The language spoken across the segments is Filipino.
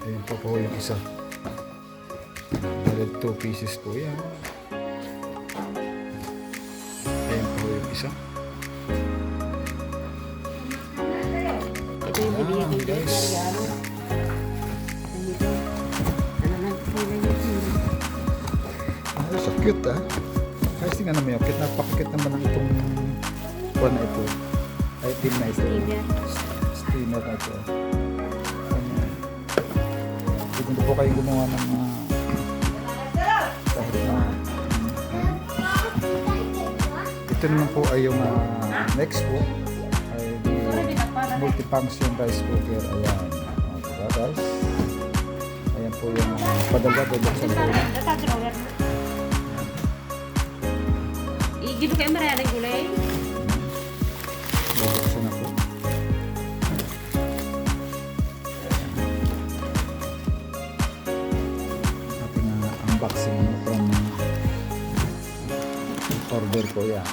Ayan po yung isa. Bali 2 pieces po yan. Ayan po yung isa. Ito yung bibigyan ko guys. Regalo. Nandito. Ano lang kulay yung So cute ah. Guys, tingnan naman yung cute. Napaka-cute naman ng itong buwan na ito. Item na ito. Steamer na ito. Pwede po kayong gumawa ng kahit na ito naman po ay yung next po ay multifunction rice cooker. Ayan. Diba guys? Ayan po yung padalwa bubuksan po yun. Igibo kayo maraya ng gulay. Bubuksan na po. Ating unboxing from order ko yan.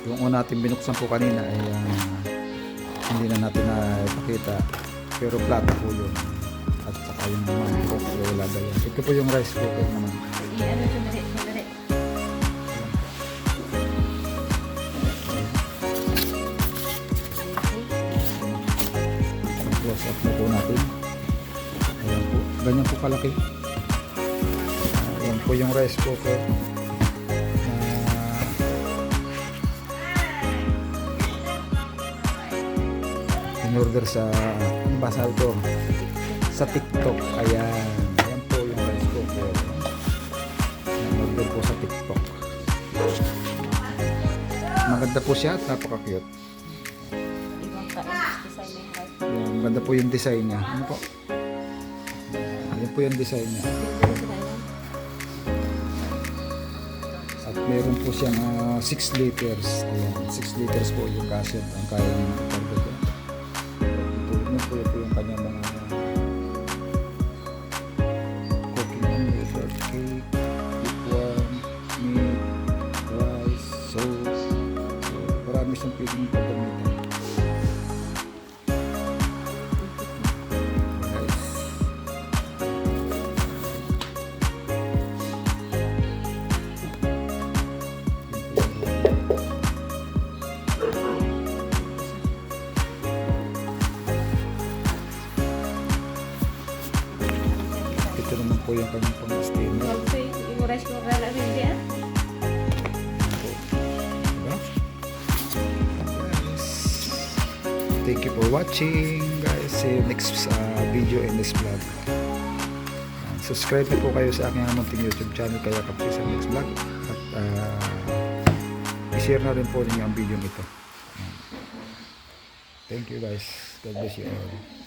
Yung una natin binuksan po kanina ay hindi na natin ipakita pero plata po yun at saka yung mangkok wala ba yan. Ito po yung rice cooker naman. Ano ito na rin? Close up na po natin. Ayan po. Ganyan po kalaki. Ayan po yung rice cooker. In-order sa basal to sa TikTok. Ayan. Ayan po yung rice cooker. In-order po sa TikTok. Maganda po siya at napaka-cute. Ibang design ng rice. Ayan, maganda po yung design niya. Ano po? Ayan po yung design niya. At meron po siyang 6 liters. Ayan, 6 liters po yung kasya ang kaya ng order ko. Ito yung kanyang mga cooking on cake, liquid, meat, rice, sauce. So, marami siyang pwedeng pagdamitan. Guys. Ito naman po yung kanyang pang-steamer. Yung rice cooker na rin yan. Diba? Guys. Thank you for watching guys. See you next video in this vlog. Subscribe na po kayo sa aking munting YouTube channel kaya kapsi sa next vlog. At i-share na rin po ninyo ang video nito. Thank you guys. God bless you all.